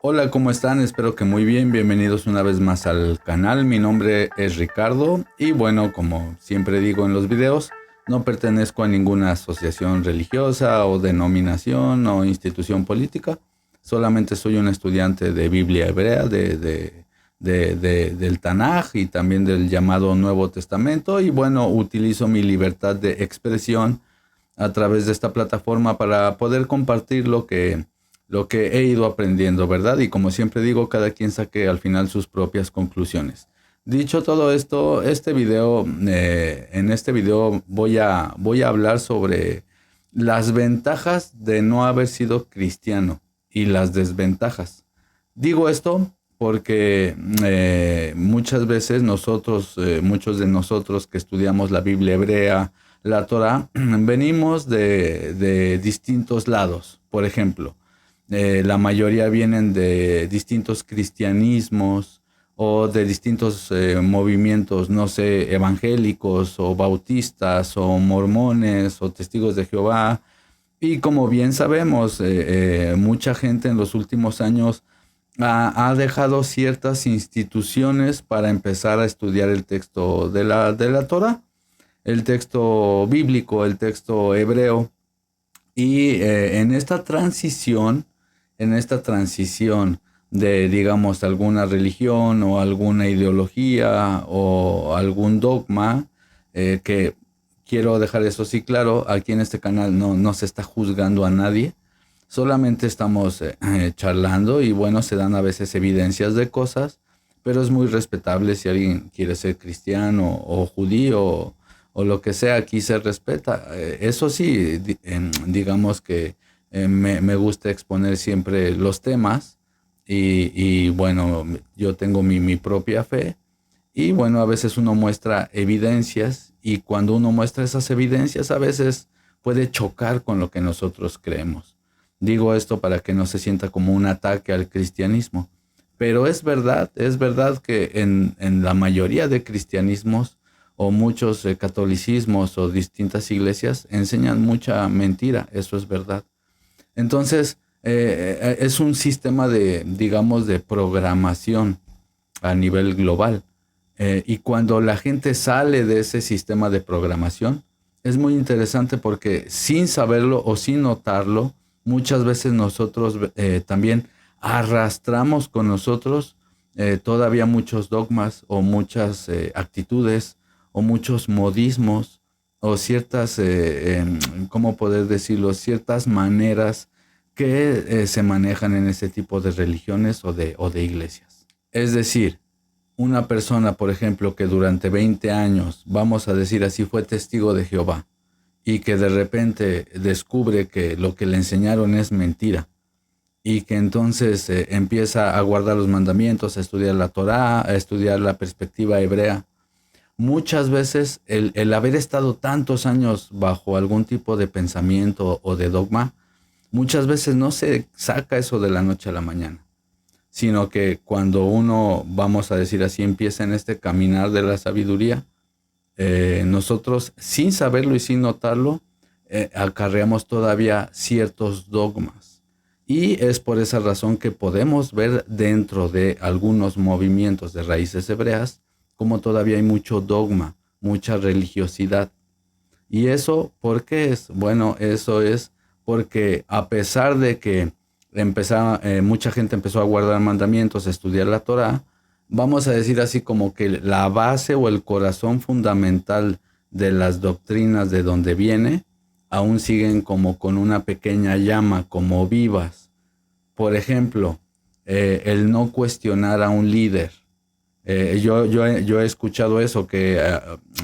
Hola, ¿cómo están? Espero que muy bien. Bienvenidos una vez más al canal. Mi nombre es Ricardo y bueno, como siempre digo en los videos, no pertenezco a ninguna asociación religiosa o denominación o institución política. Solamente soy un estudiante de Biblia hebrea, del Tanaj y también del llamado Nuevo Testamento. Y bueno, utilizo mi libertad de expresión a través de esta plataforma para poder compartir lo que he ido aprendiendo, ¿verdad? Y como siempre digo, cada quien saque al final sus propias conclusiones. Dicho todo esto, en este video voy a hablar sobre las ventajas de no haber sido cristiano y las desventajas. Digo esto porque muchas veces muchos de nosotros que estudiamos la Biblia hebrea, la Torah, venimos de distintos lados. Por ejemplo, la mayoría vienen de distintos cristianismos o de distintos movimientos, no sé, evangélicos o bautistas o mormones o testigos de Jehová. Y como bien sabemos, mucha gente en los últimos años ha dejado ciertas instituciones para empezar a estudiar el texto de la Torah, el texto bíblico, el texto hebreo. Y en esta transición de, digamos, alguna religión o alguna ideología o algún dogma, que quiero dejar eso sí claro, aquí en este canal no se está juzgando a nadie, solamente estamos charlando y bueno, se dan a veces evidencias de cosas, pero es muy respetable si alguien quiere ser cristiano o judío o lo que sea, aquí se respeta. Eso sí, digamos que me gusta exponer siempre los temas y bueno, yo tengo mi propia fe y bueno, a veces uno muestra evidencias y cuando uno muestra esas evidencias a veces puede chocar con lo que nosotros creemos. Digo esto para que no se sienta como un ataque al cristianismo, pero es verdad que en la mayoría de cristianismos o muchos catolicismos o distintas iglesias enseñan mucha mentira, eso es verdad. Entonces, es un sistema de, digamos, de programación a nivel global. Y cuando la gente sale de ese sistema de programación, es muy interesante porque sin saberlo o sin notarlo, muchas veces nosotros también arrastramos con nosotros todavía muchos dogmas o muchas actitudes o muchos modismos o ciertas, ¿cómo poder decirlo? Ciertas maneras que se manejan en ese tipo de religiones o de iglesias. Es decir, una persona, por ejemplo, que durante 20 años, vamos a decir así, fue testigo de Jehová y que de repente descubre que lo que le enseñaron es mentira y que entonces empieza a guardar los mandamientos, a estudiar la Torá, a estudiar la perspectiva hebrea. Muchas veces el haber estado tantos años bajo algún tipo de pensamiento o de dogma, muchas veces no se saca eso de la noche a la mañana, sino que cuando uno, vamos a decir así, empieza en este caminar de la sabiduría, nosotros sin saberlo y sin notarlo, acarreamos todavía ciertos dogmas. Y es por esa razón que podemos ver dentro de algunos movimientos de raíces hebreas como todavía hay mucho dogma, mucha religiosidad. ¿Y eso por qué es? Bueno, eso es porque a pesar de que mucha gente empezó a guardar mandamientos, a estudiar la Torá, vamos a decir así como que la base o el corazón fundamental de las doctrinas de donde viene, aún siguen como con una pequeña llama, como vivas. Por ejemplo, el no cuestionar a un líder. Yo he escuchado eso, que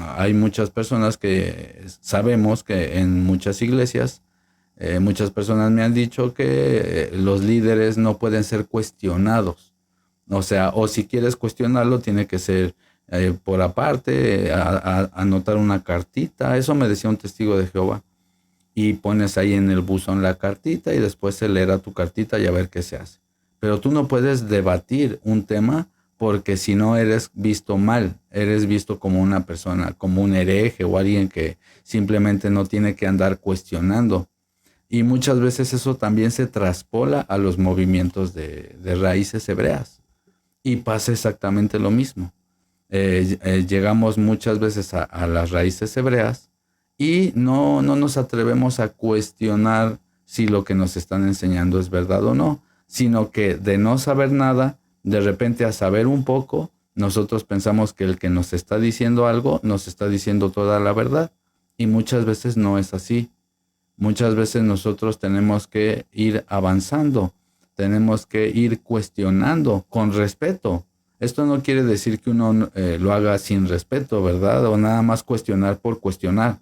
hay muchas personas que sabemos que en muchas iglesias, muchas personas me han dicho que los líderes no pueden ser cuestionados. O sea, o si quieres cuestionarlo, tiene que ser por aparte, anotar una cartita. Eso me decía un testigo de Jehová. Y pones ahí en el buzón la cartita y después se leerá tu cartita y a ver qué se hace. Pero tú no puedes debatir un tema porque si no eres visto mal, eres visto como una persona, como un hereje o alguien que simplemente no tiene que andar cuestionando. Y muchas veces eso también se traspola a los movimientos de raíces hebreas. Y pasa exactamente lo mismo. Llegamos muchas veces a las raíces hebreas y no nos atrevemos a cuestionar si lo que nos están enseñando es verdad o no, sino que de no saber nada, de repente a saber un poco, nosotros pensamos que el que nos está diciendo algo nos está diciendo toda la verdad y muchas veces no es así. Muchas veces nosotros tenemos que ir avanzando, tenemos que ir cuestionando con respeto. Esto no quiere decir que uno lo haga sin respeto, ¿verdad? O nada más cuestionar por cuestionar.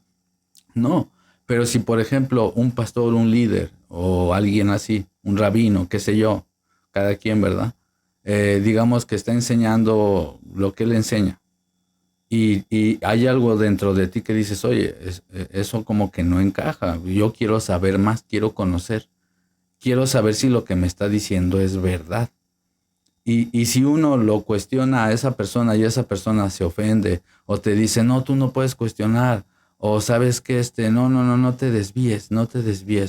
No, pero si por ejemplo un pastor, un líder o alguien así, un rabino, qué sé yo, cada quien, ¿verdad? Digamos que está enseñando lo que él enseña y hay algo dentro de ti que dices, oye, eso como que no encaja, yo quiero saber más, quiero saber si lo que me está diciendo es verdad. Y si uno lo cuestiona a esa persona y esa persona se ofende o te dice, no, tú no puedes cuestionar, o sabes que no te desvíes,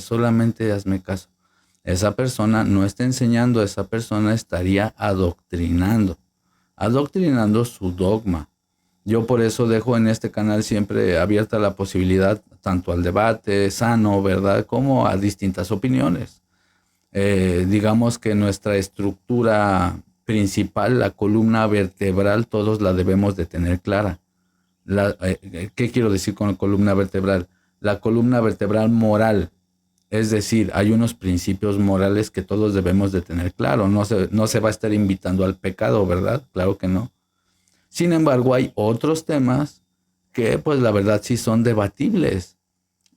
solamente hazme caso. Esa persona no está enseñando, esa persona estaría adoctrinando su dogma. Yo por eso dejo en este canal siempre abierta la posibilidad tanto al debate sano, ¿verdad?, como a distintas opiniones. Digamos que nuestra estructura principal, la columna vertebral, todos la debemos de tener clara. ¿Qué quiero decir con la columna vertebral? La columna vertebral moral, es decir, hay unos principios morales que todos debemos de tener claro. No se va a estar invitando al pecado, ¿verdad? Claro que no. Sin embargo, hay otros temas que, pues la verdad, sí son debatibles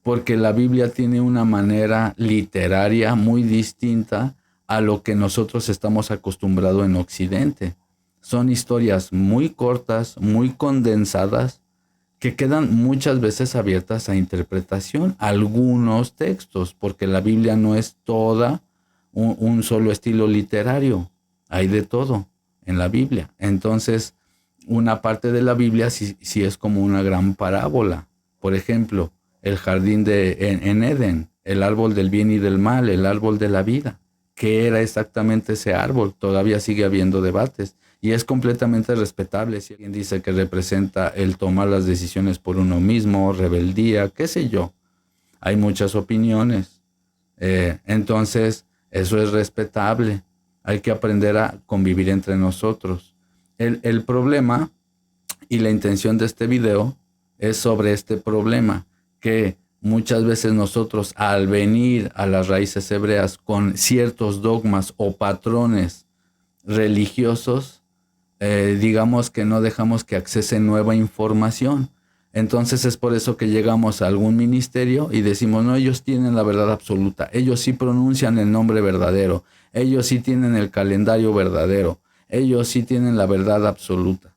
porque la Biblia tiene una manera literaria muy distinta a lo que nosotros estamos acostumbrados en Occidente. Son historias muy cortas, muy condensadas, que quedan muchas veces abiertas a interpretación. Algunos textos, porque la Biblia no es toda un solo estilo literario. Hay de todo en la Biblia. Entonces, una parte de la Biblia sí es como una gran parábola. Por ejemplo, el jardín en Edén, el árbol del bien y del mal, el árbol de la vida. ¿Qué era exactamente ese árbol? Todavía sigue habiendo debates y es completamente respetable si alguien dice que representa el tomar las decisiones por uno mismo, rebeldía, qué sé yo. Hay muchas opiniones. Entonces, eso es respetable. Hay que aprender a convivir entre nosotros. El problema y la intención de este video es sobre este problema, que muchas veces nosotros al venir a las raíces hebreas con ciertos dogmas o patrones religiosos, digamos que no dejamos que accese nueva información. Entonces es por eso que llegamos a algún ministerio y decimos, no, ellos tienen la verdad absoluta, ellos sí pronuncian el nombre verdadero, ellos sí tienen el calendario verdadero, ellos sí tienen la verdad absoluta.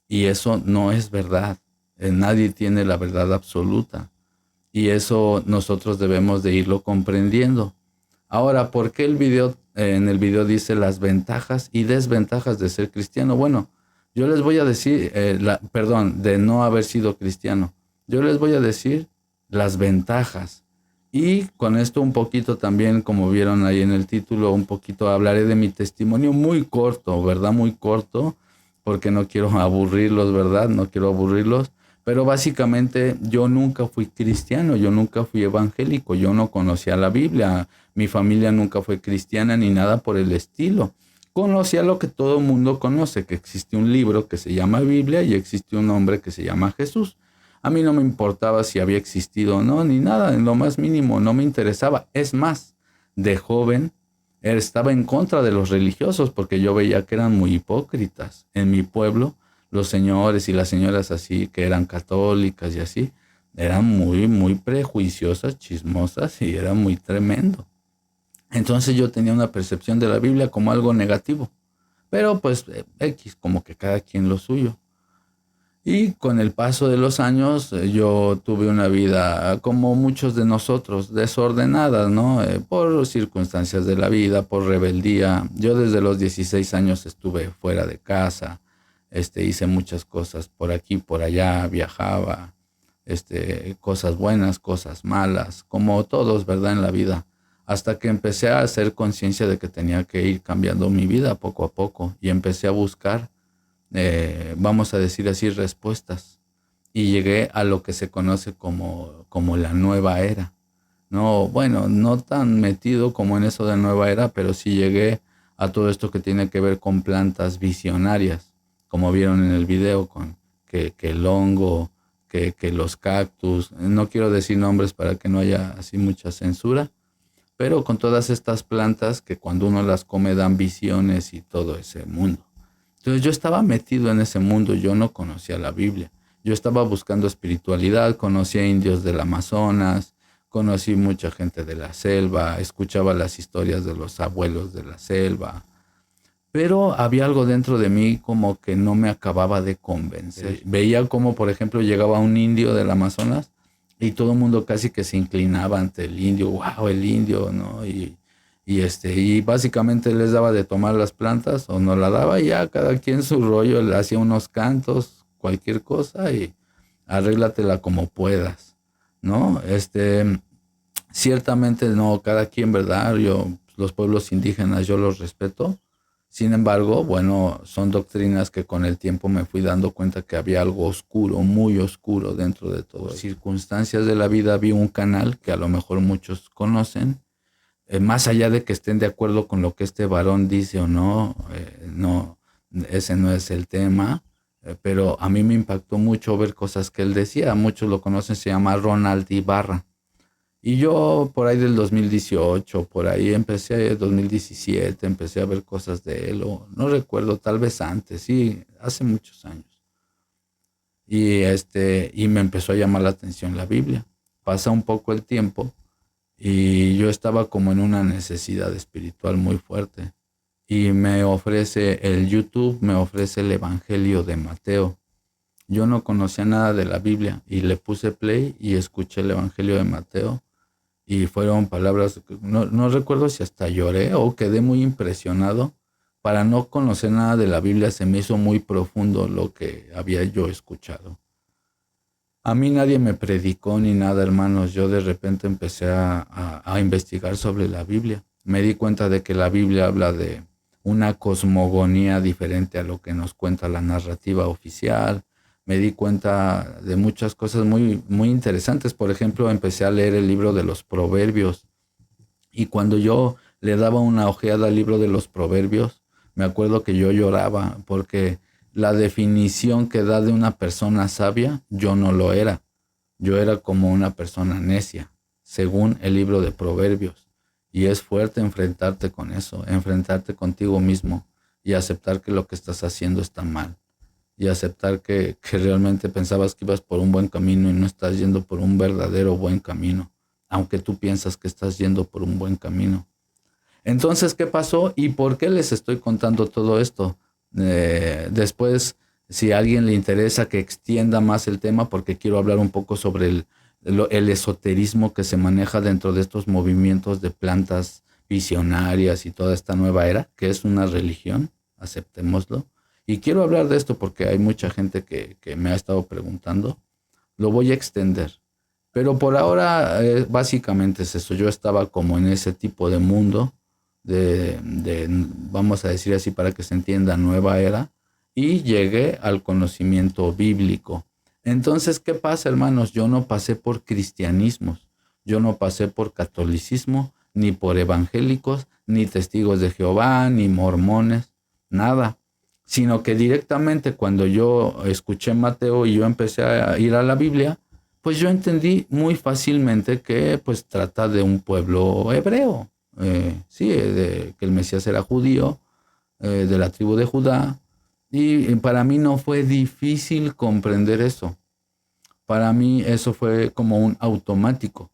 Y eso no es verdad. Nadie tiene la verdad absoluta. Y eso nosotros debemos de irlo comprendiendo. Ahora, ¿por qué en el video dice las ventajas y desventajas de ser cristiano? Bueno, yo les voy a decir, perdón, de no haber sido cristiano. Yo les voy a decir las ventajas. Y con esto un poquito también, como vieron ahí en el título, un poquito hablaré de mi testimonio muy corto, ¿verdad? Muy corto, porque no quiero aburrirlos, ¿verdad? No quiero aburrirlos. Pero básicamente yo nunca fui cristiano, yo nunca fui evangélico, yo no conocía la Biblia, mi familia nunca fue cristiana ni nada por el estilo. Conocía lo que todo el mundo conoce, que existe un libro que se llama Biblia y existe un hombre que se llama Jesús. A mí no me importaba si había existido o no, ni nada, en lo más mínimo, no me interesaba. Es más, de joven estaba en contra de los religiosos porque yo veía que eran muy hipócritas. En mi pueblo, los señores y las señoras así, que eran católicas y así, eran muy prejuiciosas, chismosas y era muy tremendo. Entonces yo tenía una percepción de la Biblia como algo negativo. Pero pues X, como que cada quien lo suyo. Y con el paso de los años yo tuve una vida como muchos de nosotros, desordenada, ¿no? Por circunstancias de la vida, por rebeldía. Yo desde los 16 años estuve fuera de casa, hice muchas cosas por aquí, por allá, viajaba. cosas buenas, cosas malas, como todos, ¿verdad? En la vida. Hasta que empecé a hacer conciencia de que tenía que ir cambiando mi vida poco a poco y empecé a buscar, vamos a decir así, respuestas. Y llegué a lo que se conoce como la nueva era. No, bueno, no tan metido como en eso de nueva era, pero sí llegué a todo esto que tiene que ver con plantas visionarias, como vieron en el video, con que el hongo, que los cactus, no quiero decir nombres para que no haya así mucha censura, pero con todas estas plantas que cuando uno las come dan visiones y todo ese mundo. Entonces yo estaba metido en ese mundo, yo no conocía la Biblia, yo estaba buscando espiritualidad, conocía indios del Amazonas, conocí mucha gente de la selva, escuchaba las historias de los abuelos de la selva, pero había algo dentro de mí como que no me acababa de convencer. Veía como, por ejemplo, llegaba un indio del Amazonas y todo el mundo casi que se inclinaba ante el indio, wow, el indio, ¿no? Y básicamente les daba de tomar las plantas o no la daba y ya cada quien su rollo, le hacía unos cantos, cualquier cosa y arréglatela como puedas, ¿no? Ciertamente no, cada quien, ¿verdad? Los pueblos indígenas yo los respeto. Sin embargo, bueno, son doctrinas que con el tiempo me fui dando cuenta que había algo oscuro, muy oscuro dentro de todo. Circunstancias de la vida, vi un canal que a lo mejor muchos conocen, más allá de que estén de acuerdo con lo que este varón dice o no, no, ese no es el tema, pero a mí me impactó mucho ver cosas que él decía. Muchos lo conocen, se llama Ronald Ibarra. Y yo por ahí del 2018, por ahí empecé, 2017, empecé a ver cosas de él, o no recuerdo, tal vez antes, sí, hace muchos años. Y me empezó a llamar la atención la Biblia. Pasa un poco el tiempo y yo estaba como en una necesidad espiritual muy fuerte. Y me ofrece el YouTube, me ofrece el Evangelio de Mateo. Yo no conocía nada de la Biblia y le puse play y escuché el Evangelio de Mateo. Y fueron palabras, no recuerdo si hasta lloré o quedé muy impresionado. Para no conocer nada de la Biblia se me hizo muy profundo lo que había yo escuchado. A mí nadie me predicó ni nada, hermanos. Yo de repente empecé a investigar sobre la Biblia. Me di cuenta de que la Biblia habla de una cosmogonía diferente a lo que nos cuenta la narrativa oficial. Me di cuenta de muchas cosas muy, muy interesantes. Por ejemplo, empecé a leer el libro de los Proverbios. Y cuando yo le daba una ojeada al libro de los Proverbios, me acuerdo que yo lloraba porque la definición que da de una persona sabia, yo no lo era. Yo era como una persona necia, según el libro de Proverbios. Y es fuerte enfrentarte con eso, enfrentarte contigo mismo y aceptar que lo que estás haciendo está mal. Y aceptar que realmente pensabas que ibas por un buen camino y no estás yendo por un verdadero buen camino, aunque tú piensas que estás yendo por un buen camino. Entonces, ¿qué pasó y por qué les estoy contando todo esto? Después, si a alguien le interesa que extienda más el tema, porque quiero hablar un poco sobre el esoterismo que se maneja dentro de estos movimientos de plantas visionarias y toda esta nueva era, que es una religión, aceptémoslo. Y quiero hablar de esto porque hay mucha gente que me ha estado preguntando. Lo voy a extender. Pero por ahora, básicamente es eso. Yo estaba como en ese tipo de mundo vamos a decir así para que se entienda, nueva era, y llegué al conocimiento bíblico. Entonces, ¿qué pasa, hermanos? Yo no pasé por cristianismos, yo no pasé por catolicismo, ni por evangélicos, ni testigos de Jehová, ni mormones, nada. Sino que directamente cuando yo escuché Mateo y yo empecé a ir a la Biblia, pues yo entendí muy fácilmente que pues trata de un pueblo hebreo. Sí, que el Mesías era judío, de la tribu de Judá, y para mí no fue difícil comprender eso. Para mí eso fue como un automático.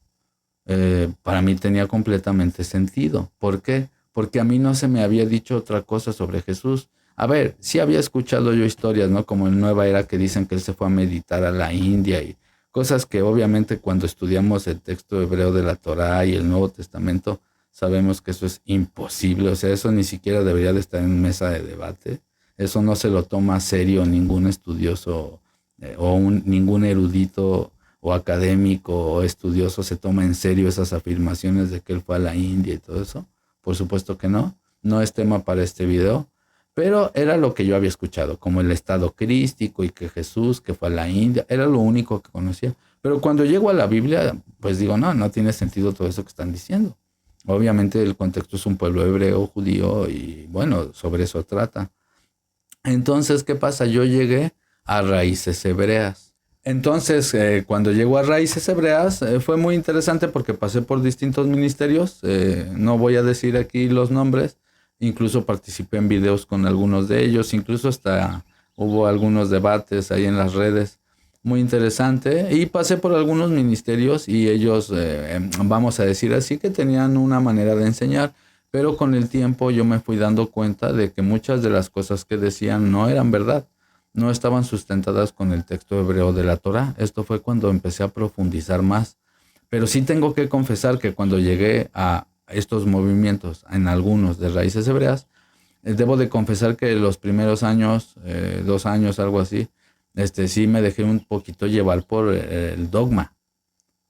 Para mí tenía completamente sentido. ¿Por qué? Porque a mí no se me había dicho otra cosa sobre Jesús. A ver, sí había escuchado yo historias, ¿no? Como en Nueva Era que dicen que él se fue a meditar a la India y cosas que obviamente cuando estudiamos el texto hebreo de la Torá y el Nuevo Testamento, sabemos que eso es imposible, o sea, eso ni siquiera debería de estar en mesa de debate. Eso no se lo toma serio ningún estudioso ningún erudito o académico o estudioso se toma en serio esas afirmaciones de que él fue a la India y todo eso. Por supuesto que no, no es tema para este video, pero era lo que yo había escuchado, como el estado crístico y que Jesús, que fue a la India, era lo único que conocía. Pero cuando llego a la Biblia, pues digo, no, no tiene sentido todo eso que están diciendo. Obviamente el contexto es un pueblo hebreo, judío, y bueno, sobre eso trata. Entonces, ¿qué pasa? Yo llegué a Raíces Hebreas. Entonces, cuando llego a Raíces Hebreas, fue muy interesante porque pasé por distintos ministerios. No voy a decir aquí los nombres. Incluso participé en videos con algunos de ellos. Incluso hasta hubo algunos debates ahí en las redes. Muy interesante. Y pasé por algunos ministerios y ellos, vamos a decir así, que tenían una manera de enseñar. Pero con el tiempo yo me fui dando cuenta de que muchas de las cosas que decían no eran verdad, no estaban sustentadas con el texto hebreo de la Torá. Esto fue cuando empecé a profundizar más. Pero sí tengo que confesar que cuando llegué a estos movimientos, en algunos de Raíces Hebreas, debo de confesar que los primeros años, 2 años, algo así, sí me dejé un poquito llevar por el dogma.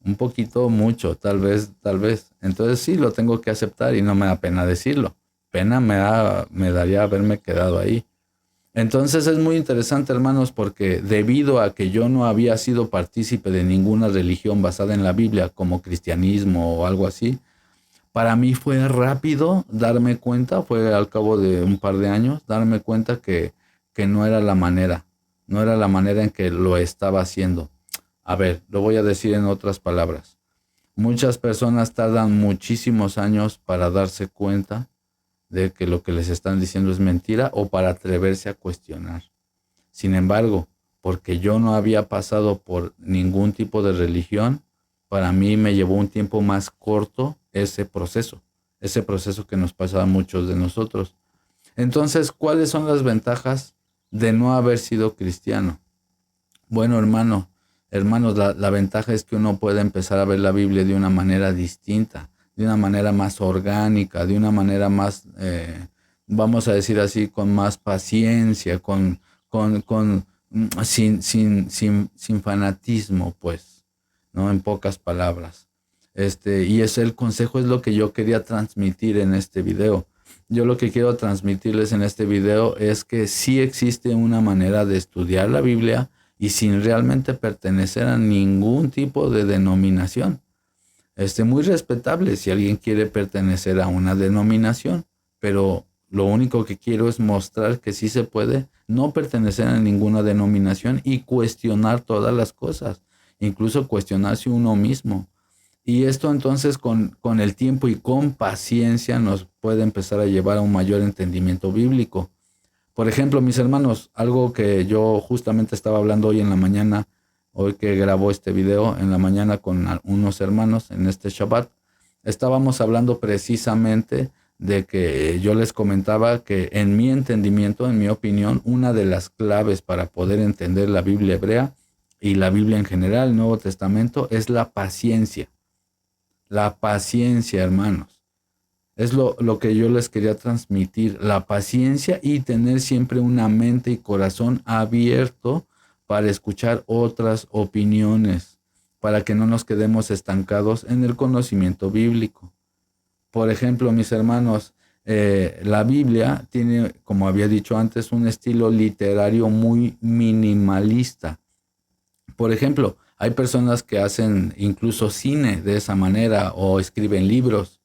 Un poquito, mucho, tal vez, tal vez. Entonces sí, lo tengo que aceptar y no me da pena decirlo. Pena me daría haberme quedado ahí. Entonces es muy interesante, hermanos, porque debido a que yo no había sido partícipe de ninguna religión basada en la Biblia, como cristianismo o algo así, para mí fue rápido darme cuenta, fue al cabo de un par de años, darme cuenta que no era la manera, no era la manera en que lo estaba haciendo. A ver, lo voy a decir en otras palabras. Muchas personas tardan muchísimos años para darse cuenta de que lo que les están diciendo es mentira o para atreverse a cuestionar. Sin embargo, porque yo no había pasado por ningún tipo de religión, para mí me llevó un tiempo más corto ese proceso que nos pasa a muchos de nosotros. Entonces, ¿cuáles son las ventajas de no haber sido cristiano? Bueno, hermanos, la ventaja es que uno puede empezar a ver la Biblia de una manera distinta, de una manera más orgánica, de una manera más, vamos a decir así, con más paciencia, sin fanatismo, pues, ¿no? En pocas palabras. Y el consejo es lo que yo quería transmitir en este video. Yo lo que quiero transmitirles en este video es que sí existe una manera de estudiar la Biblia y sin realmente pertenecer a ningún tipo de denominación. Muy respetable si alguien quiere pertenecer a una denominación, pero lo único que quiero es mostrar que sí se puede no pertenecer a ninguna denominación y cuestionar todas las cosas, incluso cuestionarse uno mismo. Y esto entonces con el tiempo y con paciencia nos puede empezar a llevar a un mayor entendimiento bíblico. Por ejemplo, mis hermanos, algo que yo justamente estaba hablando hoy en la mañana, hoy que grabó este video en la mañana con unos hermanos en este Shabbat, estábamos hablando precisamente de que yo les comentaba que en mi entendimiento, en mi opinión, una de las claves para poder entender la Biblia hebrea y la Biblia en general, el Nuevo Testamento, es la paciencia. La paciencia, hermanos. Es lo que yo les quería transmitir, la paciencia y tener siempre una mente y corazón abierto para escuchar otras opiniones, para que no nos quedemos estancados en el conocimiento bíblico. Por ejemplo, mis hermanos, la Biblia tiene, como había dicho antes, un estilo literario muy minimalista. Por ejemplo, hay personas que hacen incluso cine de esa manera o escriben libros,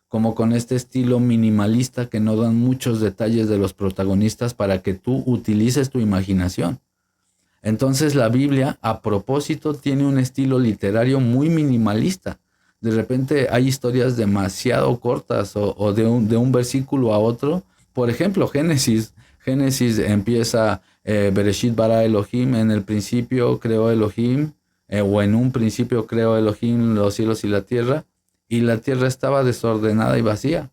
como con este estilo minimalista que no dan muchos detalles de los protagonistas para que tú utilices tu imaginación. Entonces la Biblia, a propósito, tiene un estilo literario muy minimalista. De repente hay historias demasiado cortas o de un versículo a otro. Por ejemplo, Génesis empieza Bereshit bara Elohim, en el principio creó Elohim, o en un principio creó Elohim los cielos y la tierra estaba desordenada y vacía.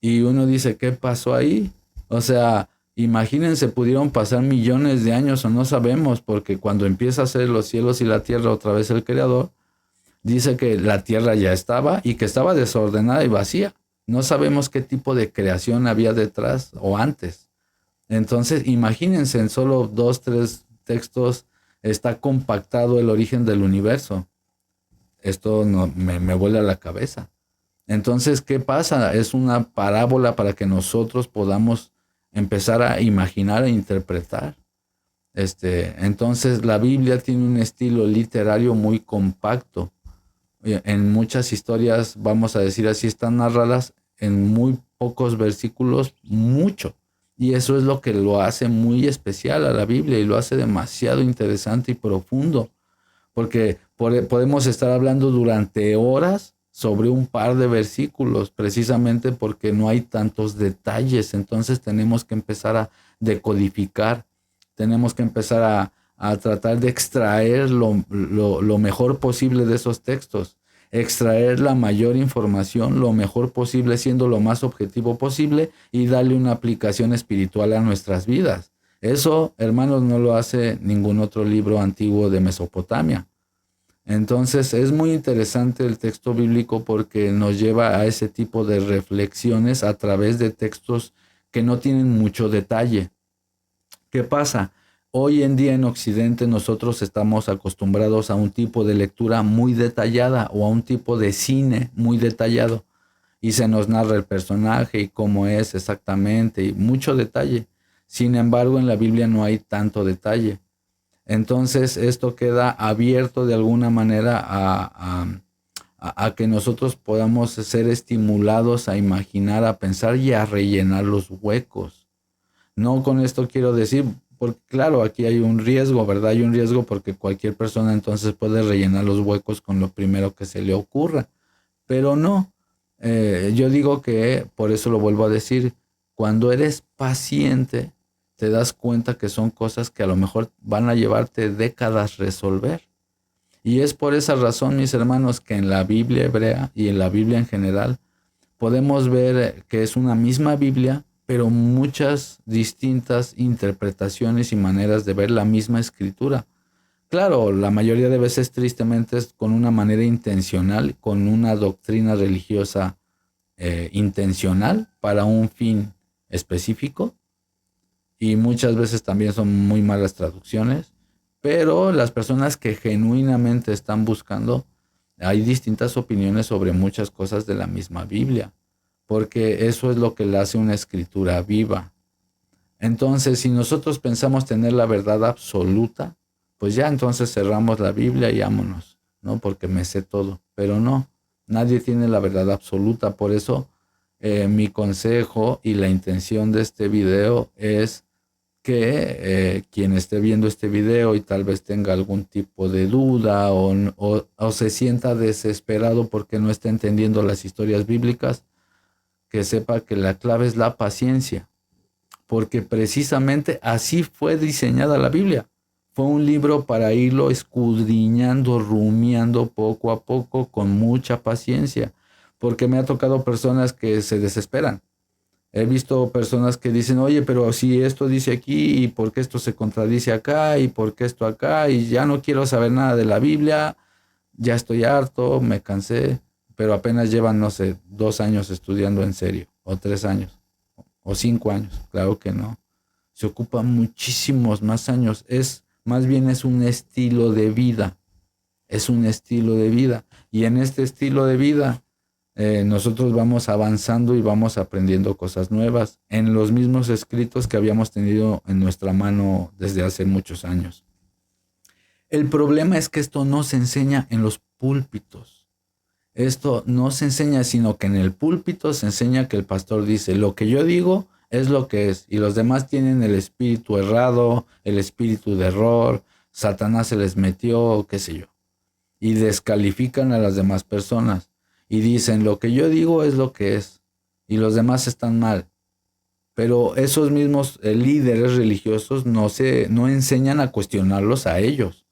Y uno dice, ¿qué pasó ahí? O sea, imagínense, pudieron pasar millones de años o no sabemos, porque cuando empieza a hacer los cielos y la tierra otra vez el Creador, dice que la tierra ya estaba y que estaba desordenada y vacía. No sabemos qué tipo de creación había detrás o antes. Entonces, imagínense en solo 2, 3 textos está compactado el origen del universo. Esto no, me vuela la cabeza. Entonces, ¿qué pasa? Es una parábola para que nosotros podamos empezar a imaginar e interpretar. Entonces, la Biblia tiene un estilo literario muy compacto. En muchas historias, vamos a decir así, están narradas en muy pocos versículos, mucho. Y eso es lo que lo hace muy especial a la Biblia y lo hace demasiado interesante y profundo, porque podemos estar hablando durante horas sobre un par de versículos, precisamente porque no hay tantos detalles. Entonces tenemos que empezar a decodificar, tenemos que empezar a tratar de extraer lo mejor posible de esos textos, extraer la mayor información lo mejor posible, siendo lo más objetivo posible y darle una aplicación espiritual a nuestras vidas. Eso, hermanos, no lo hace ningún otro libro antiguo de Mesopotamia. Entonces es muy interesante el texto bíblico porque nos lleva a ese tipo de reflexiones a través de textos que no tienen mucho detalle. ¿Qué pasa? Hoy en día en Occidente nosotros estamos acostumbrados a un tipo de lectura muy detallada o a un tipo de cine muy detallado y se nos narra el personaje y cómo es exactamente y mucho detalle. Sin embargo, en la Biblia no hay tanto detalle. Entonces esto queda abierto de alguna manera a que nosotros podamos ser estimulados a imaginar, a pensar y a rellenar los huecos. No con esto quiero decir, porque claro, aquí hay un riesgo, ¿verdad? Hay un riesgo porque cualquier persona entonces puede rellenar los huecos con lo primero que se le ocurra. Pero no, yo digo que, por eso lo vuelvo a decir, cuando eres paciente, te das cuenta que son cosas que a lo mejor van a llevarte décadas resolver. Y es por esa razón, mis hermanos, que en la Biblia hebrea y en la Biblia en general, podemos ver que es una misma Biblia, pero muchas distintas interpretaciones y maneras de ver la misma escritura. Claro, la mayoría de veces tristemente es con una manera intencional, con una doctrina religiosa intencional para un fin específico, y muchas veces también son muy malas traducciones, pero las personas que genuinamente están buscando, hay distintas opiniones sobre muchas cosas de la misma Biblia, porque eso es lo que le hace una escritura viva. Entonces, si nosotros pensamos tener la verdad absoluta, pues ya entonces cerramos la Biblia y vámonos, ¿no? Porque me sé todo, pero no, nadie tiene la verdad absoluta. Por eso mi consejo y la intención de este video es que quien esté viendo este video y tal vez tenga algún tipo de duda o se sienta desesperado porque no está entendiendo las historias bíblicas, que sepa que la clave es la paciencia, porque precisamente así fue diseñada la Biblia. Fue un libro para irlo escudriñando, rumiando poco a poco, con mucha paciencia, porque me ha tocado personas que se desesperan. He visto personas que dicen, oye, pero si esto dice aquí, ¿y por qué esto se contradice acá? ¿Y por qué esto acá? Y ya no quiero saber nada de la Biblia, ya estoy harto, me cansé, pero apenas llevan, no sé, 2 años estudiando en serio, o 3 años, o 5 años, claro que no. Se ocupa muchísimos más años, más bien es un estilo de vida, es un estilo de vida. Y en este estilo de vida nosotros vamos avanzando y vamos aprendiendo cosas nuevas en los mismos escritos que habíamos tenido en nuestra mano desde hace muchos años. El problema es que esto no se enseña en los púlpitos. Esto no se enseña, sino que en el púlpito se enseña que el pastor dice, lo que yo digo es lo que es, y los demás tienen el espíritu errado, el espíritu de error, Satanás se les metió, qué sé yo, y descalifican a las demás personas y dicen, lo que yo digo es lo que es, y los demás están mal. Pero esos mismos líderes religiosos no enseñan a cuestionarlos a ellos.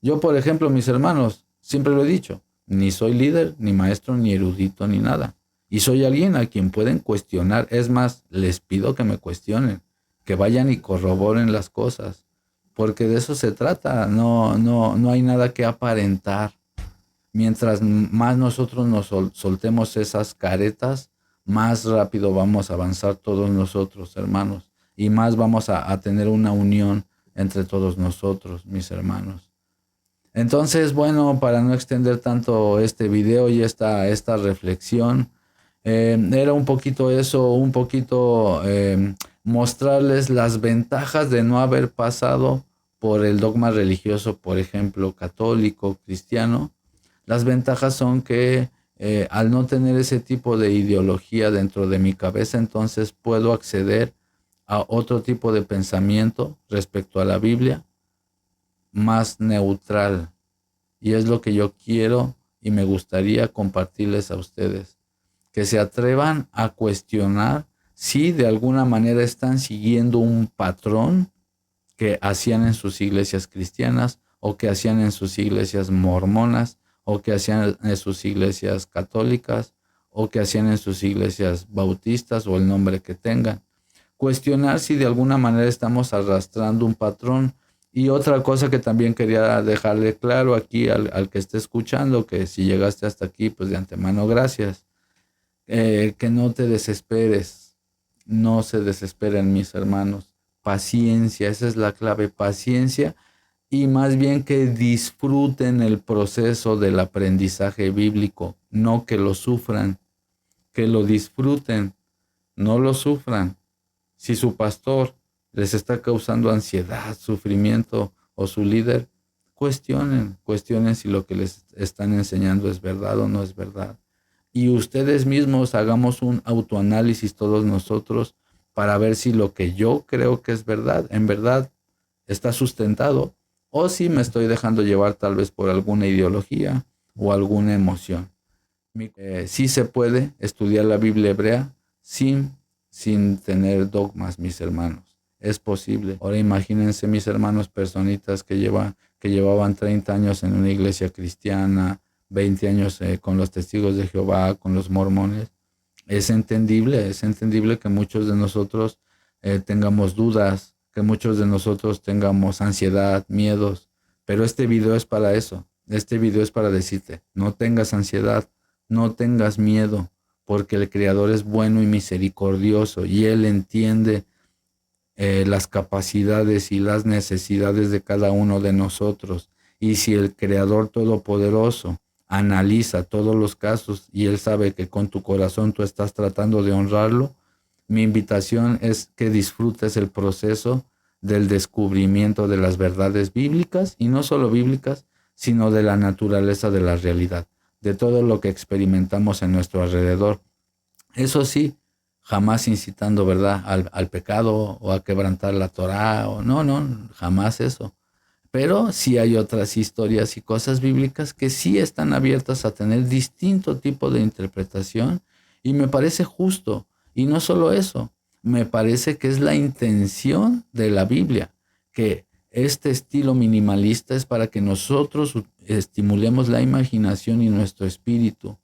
Yo, por ejemplo, mis hermanos, siempre lo he dicho, ni soy líder, ni maestro, ni erudito, ni nada. Y soy alguien a quien pueden cuestionar. Es más, les pido que me cuestionen, que vayan y corroboren las cosas, porque de eso se trata. No hay nada que aparentar. Mientras más nosotros nos soltemos esas caretas, más rápido vamos a avanzar todos nosotros, hermanos, y más vamos a tener una unión entre todos nosotros, mis hermanos. Entonces, bueno, para no extender tanto este video y esta reflexión, era un poquito eso, un poquito mostrarles las ventajas de no haber pasado por el dogma religioso, por ejemplo, católico, cristiano. Las ventajas son que al no tener ese tipo de ideología dentro de mi cabeza, entonces puedo acceder a otro tipo de pensamiento respecto a la Biblia, más neutral. Y es lo que yo quiero y me gustaría compartirles a ustedes. Que se atrevan a cuestionar si de alguna manera están siguiendo un patrón que hacían en sus iglesias cristianas o que hacían en sus iglesias mormonas o que hacían en sus iglesias católicas o que hacían en sus iglesias bautistas o el nombre que tengan. Cuestionar si de alguna manera estamos arrastrando un patrón. Y otra cosa que también quería dejarle claro aquí al que esté escuchando, que si llegaste hasta aquí, pues de antemano gracias. Que no te desesperes, no se desesperen mis hermanos. Paciencia, esa es la clave, paciencia, y más bien que disfruten el proceso del aprendizaje bíblico, no que lo sufran, que lo disfruten, no lo sufran. Si su pastor les está causando ansiedad, sufrimiento o su líder, cuestionen si lo que les están enseñando es verdad o no es verdad. Y ustedes mismos hagamos un autoanálisis todos nosotros para ver si lo que yo creo que es verdad, en verdad está sustentado o si me estoy dejando llevar tal vez por alguna ideología o alguna emoción. Sí se puede estudiar la Biblia hebrea sin tener dogmas, mis hermanos. Es posible. Ahora imagínense, mis hermanos, personitas que llevaban 30 años en una iglesia cristiana, 20 años con los testigos de Jehová, con los mormones. Es entendible que muchos de nosotros tengamos dudas, que muchos de nosotros tengamos ansiedad, miedos, pero este video es para eso. Este video es para decirte, no tengas ansiedad, no tengas miedo, porque el Creador es bueno y misericordioso y Él entiende las capacidades y las necesidades de cada uno de nosotros. Y si el Creador Todopoderoso analiza todos los casos y Él sabe que con tu corazón tú estás tratando de honrarlo, mi invitación es que disfrutes el proceso del descubrimiento de las verdades bíblicas, y no solo bíblicas, sino de la naturaleza de la realidad, de todo lo que experimentamos en nuestro alrededor. Eso sí, jamás incitando, ¿verdad?, al pecado o a quebrantar la Torá, no, jamás eso. Pero sí hay otras historias y cosas bíblicas que sí están abiertas a tener distinto tipo de interpretación, y me parece justo. Y no solo eso, me parece que es la intención de la Biblia, que este estilo minimalista es para que nosotros estimulemos la imaginación y nuestro espíritu.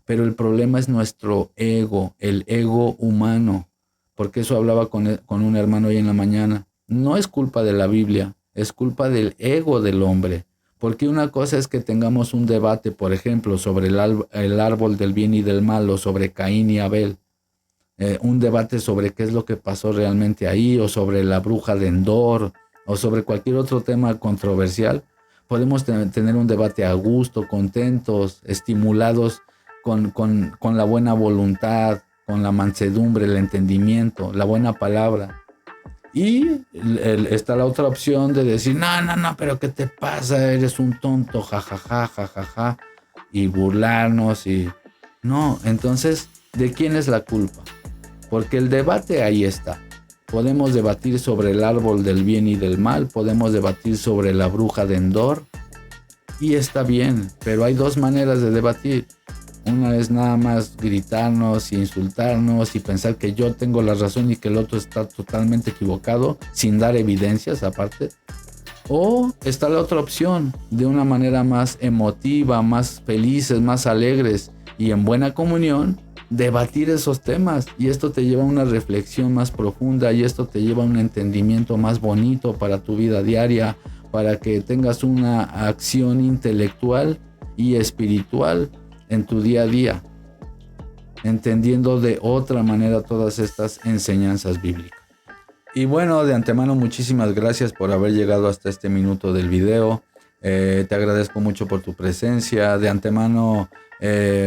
Pero el problema es nuestro ego, el ego humano, porque eso hablaba con un hermano hoy en la mañana. No es culpa de la Biblia, es culpa del ego del hombre. Porque una cosa es que tengamos un debate, por ejemplo, sobre el árbol del bien y del mal, o sobre Caín y Abel. Un debate sobre qué es lo que pasó realmente ahí, o sobre la bruja de Endor, o sobre cualquier otro tema controversial. Podemos tener un debate a gusto, contentos, estimulados con la buena voluntad, con la mansedumbre, el entendimiento, la buena palabra. Y está la otra opción de decir, no, pero ¿qué te pasa? Eres un tonto, jajaja, y burlarnos y... No, entonces, ¿de quién es la culpa? Porque el debate ahí está. Podemos debatir sobre el árbol del bien y del mal, podemos debatir sobre la bruja de Endor, y está bien, pero hay dos maneras de debatir. Una es nada más gritarnos, insultarnos y pensar que yo tengo la razón y que el otro está totalmente equivocado, sin dar evidencias aparte. O está la otra opción, de una manera más emotiva, más felices, más alegres y en buena comunión, debatir esos temas. Y esto te lleva a una reflexión más profunda, y esto te lleva a un entendimiento más bonito para tu vida diaria, para que tengas una acción intelectual y espiritual en tu día a día, entendiendo de otra manera todas estas enseñanzas bíblicas. Y bueno, de antemano muchísimas gracias por haber llegado hasta este minuto del video. Te agradezco mucho por tu presencia. De antemano,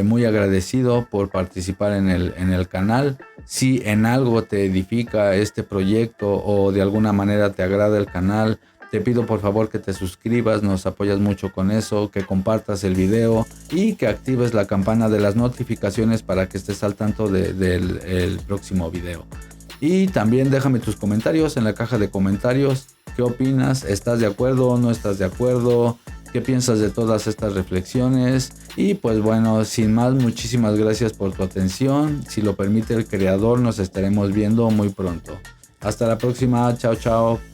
muy agradecido por participar en el canal. Si en algo te edifica este proyecto o de alguna manera te agrada el canal, te pido por favor que te suscribas, nos apoyas mucho con eso, que compartas el video y que actives la campana de las notificaciones para que estés al tanto del el próximo video. Y también déjame tus comentarios en la caja de comentarios. ¿Qué opinas? ¿Estás de acuerdo? ¿No estás de acuerdo? ¿Qué piensas de todas estas reflexiones? Y pues bueno, sin más, muchísimas gracias por tu atención. Si lo permite el creador, nos estaremos viendo muy pronto. Hasta la próxima. Chao, chao.